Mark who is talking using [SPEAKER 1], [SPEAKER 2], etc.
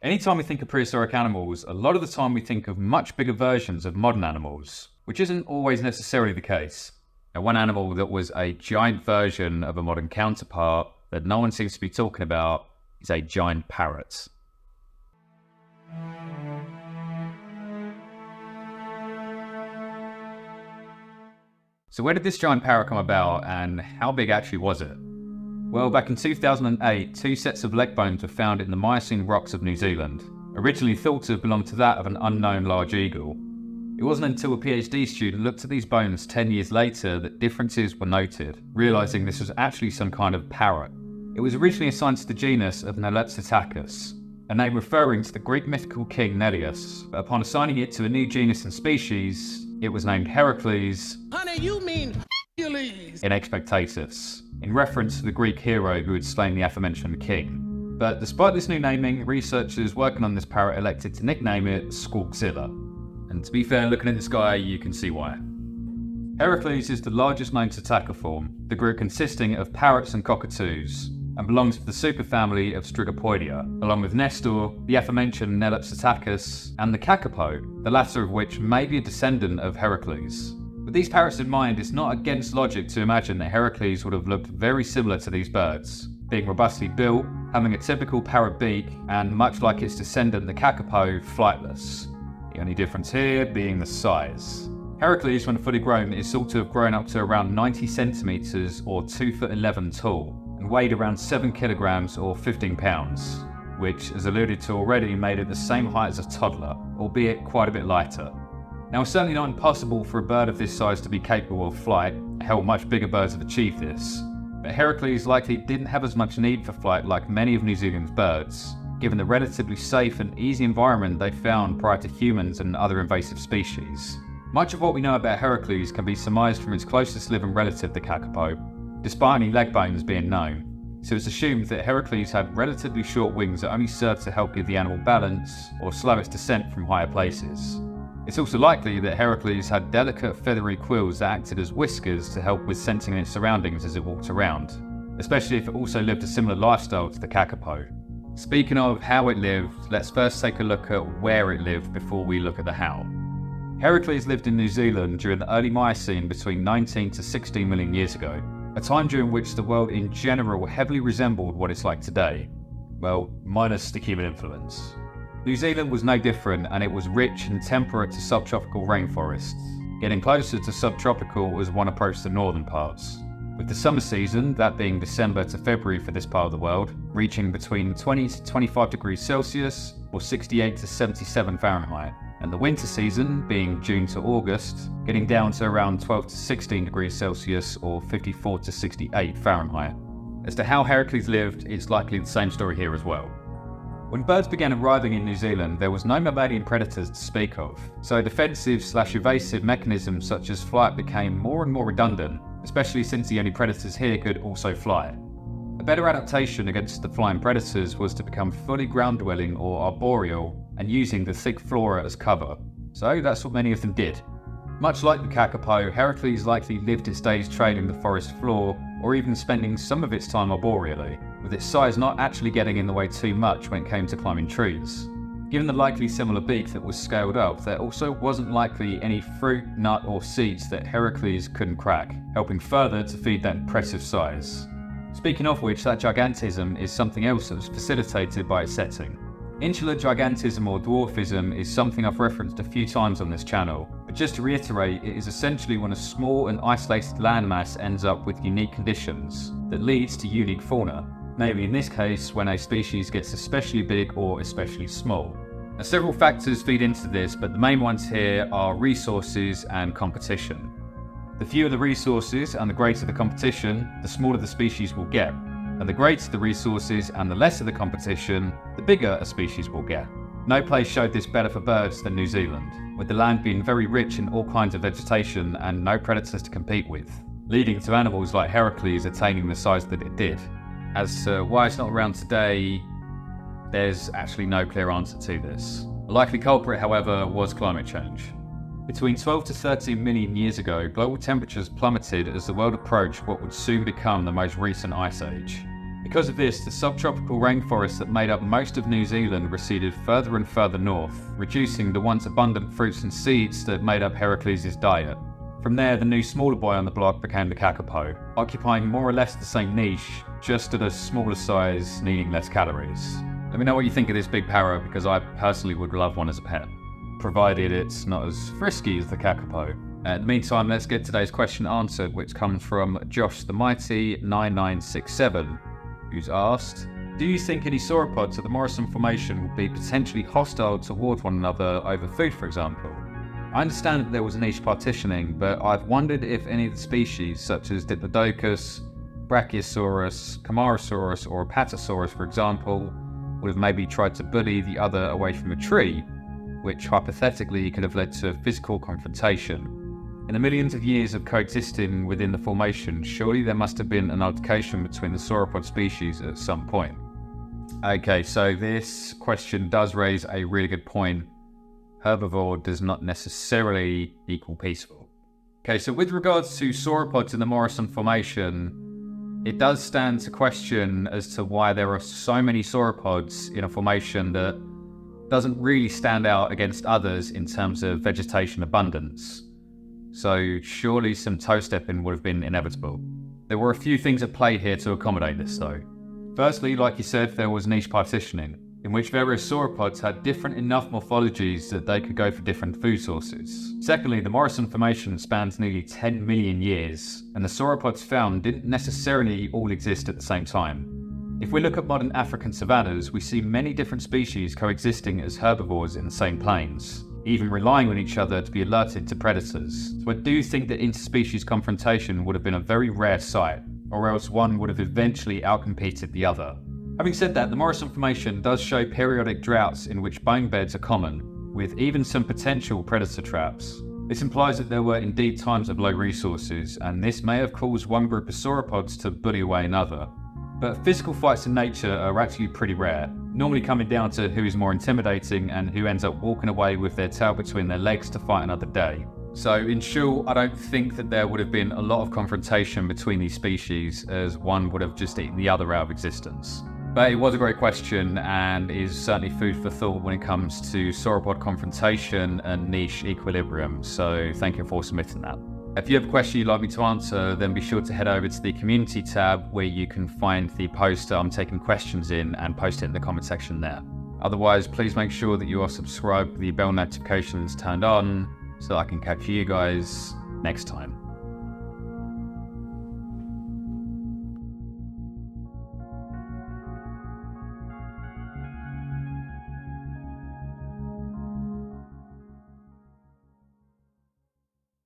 [SPEAKER 1] Anytime we think of prehistoric animals, a lot of the time we think of much bigger versions of modern animals, which isn't always necessarily the case. Now, one animal that was a giant version of a modern counterpart that no one seems to be talking about is a giant parrot. So where did this giant parrot come about, and how big actually was it? Well, back in 2008, two sets of leg bones were found in the Miocene rocks of New Zealand, originally thought to have belonged to that of an unknown large eagle. It wasn't until a PhD student looked at these bones 10 years later that differences were noted, realising this was actually some kind of parrot. It was originally assigned to the genus of Nelepsitacus, a name referring to the Greek mythical king Neleus, but upon assigning it to a new genus and species, it was named Heracles.
[SPEAKER 2] Honey, you mean Hercules
[SPEAKER 1] in Expectatus, in reference to the Greek hero who had slain the aforementioned king. But despite this new naming, researchers working on this parrot elected to nickname it Squawkzilla. And to be fair, looking at this guy, you can see why. Heracles is the largest known psittaciform, the group consisting of parrots and cockatoos, and belongs to the superfamily of Strigopoidea, along with Nestor, the aforementioned Nelepsitacus, and the kakapo, the latter of which may be a descendant of Heracles. With these parrots in mind, it's not against logic to imagine that Heracles would have looked very similar to these birds, being robustly built, having a typical parrot beak, and much like its descendant the kakapo, flightless. The only difference here being the size. Heracles, when fully grown, is thought to have grown up to around 90 centimeters or 2'11" tall, and weighed around 7 kilograms or 15 pounds, which, as alluded to already, made it the same height as a toddler, albeit quite a bit lighter. Now, it's certainly not impossible for a bird of this size to be capable of flight. Hell, much bigger birds have achieved this. But Heracles likely didn't have as much need for flight like many of New Zealand's birds, given the relatively safe and easy environment they found prior to humans and other invasive species. Much of what we know about Heracles can be surmised from its closest living relative, the kakapo, despite any leg bones being known. So it's assumed that Heracles had relatively short wings that only served to help give the animal balance or slow its descent from higher places. It's also likely that Heracles had delicate feathery quills that acted as whiskers to help with sensing its surroundings as it walked around, especially if it also lived a similar lifestyle to the kakapo. Speaking of how it lived, let's first take a look at where it lived before we look at the how. Heracles lived in New Zealand during the early Miocene between 19 to 16 million years ago, a time during which the world in general heavily resembled what it's like today. Well, minus the human influence. New Zealand was no different, and it was rich and temperate to subtropical rainforests. Getting closer to subtropical as one approached the northern parts, with the summer season, that being December to February for this part of the world, reaching between 20 to 25 degrees Celsius or 68 to 77 Fahrenheit, and the winter season, being June to August, getting down to around 12 to 16 degrees Celsius or 54 to 68 Fahrenheit. As to how Heracles lived, it's likely the same story here as well. When birds began arriving in New Zealand, there was no mammalian predators to speak of, so defensive/evasive mechanisms such as flight became more and more redundant, especially since the only predators here could also fly. A better adaptation against the flying predators was to become fully ground-dwelling or arboreal and using the thick flora as cover, so that's what many of them did. Much like the kakapo, Heracles likely lived its days trailing the forest floor, or even spending some of its time arboreally, with its size not actually getting in the way too much when it came to climbing trees. Given the likely similar beak that was scaled up, there also wasn't likely any fruit, nut or seeds that Heracles couldn't crack, helping further to feed that impressive size. Speaking of which, that gigantism is something else that was facilitated by its setting. Insular gigantism or dwarfism is something I've referenced a few times on this channel, but just to reiterate, it is essentially when a small and isolated landmass ends up with unique conditions that leads to unique fauna, namely in this case when a species gets especially big or especially small. Now, several factors feed into this, but the main ones here are resources and competition. The fewer the resources and the greater the competition, the smaller the species will get. And the greater the resources and the lesser the competition, the bigger a species will get. No place showed this better for birds than New Zealand, with the land being very rich in all kinds of vegetation and no predators to compete with, leading to animals like Heracles attaining the size that it did. As to why it's not around today, there's actually no clear answer to this. A likely culprit, however, was climate change. Between 12 to 13 million years ago, global temperatures plummeted as the world approached what would soon become the most recent ice age. Because of this, the subtropical rainforests that made up most of New Zealand receded further and further north, reducing the once abundant fruits and seeds that made up Heracles' diet. From there, the new smaller boy on the block became the kakapo, occupying more or less the same niche, just at a smaller size, needing less calories. Let me know what you think of this big parrot, because I personally would love one as a pet, provided it's not as frisky as the kakapo. In the meantime, let's get today's question answered, which comes from Josh the Mighty 9967, who's asked, do you think any sauropods of the Morrison formation would be potentially hostile towards one another over food, for example? I understand that there was niche partitioning, but I've wondered if any of the species, such as Diplodocus, Brachiosaurus, Camarasaurus, or Apatosaurus, for example, would have maybe tried to bully the other away from a tree, which hypothetically could have led to physical confrontation. In the millions of years of coexisting within the formation, surely there must have been an altercation between the sauropod species at some point. Okay, so this question does raise a really good point. Herbivore does not necessarily equal peaceful. Okay, so with regards to sauropods in the Morrison formation, it does stand to question as to why there are so many sauropods in a formation that doesn't really stand out against others in terms of vegetation abundance. So surely some toe stepping would have been inevitable. There were a few things at play here to accommodate this though. Firstly, like you said, there was niche partitioning, in which various sauropods had different enough morphologies that they could go for different food sources. Secondly, the Morrison formation spans nearly 10 million years, and the sauropods found didn't necessarily all exist at the same time. If we look at modern African savannas, we see many different species coexisting as herbivores in the same plains, even relying on each other to be alerted to predators. So I do think that interspecies confrontation would have been a very rare sight, or else one would have eventually outcompeted the other. Having said that, the Morrison formation does show periodic droughts in which bone beds are common, with even some potential predator traps. This implies that there were indeed times of low resources, and this may have caused one group of sauropods to bully away another. But physical fights in nature are actually pretty rare, normally coming down to who is more intimidating and who ends up walking away with their tail between their legs to fight another day. So in short, I don't think that there would have been a lot of confrontation between these species, as one would have just eaten the other out of existence. But it was a great question and is certainly food for thought when it comes to sauropod confrontation and niche equilibrium, so thank you for submitting that. If you have a question you'd like me to answer, then be sure to head over to the community tab where you can find the post that I'm taking questions in and post it in the comment section there. Otherwise, please make sure that you are subscribed with the bell notifications turned on so I can catch you guys next time.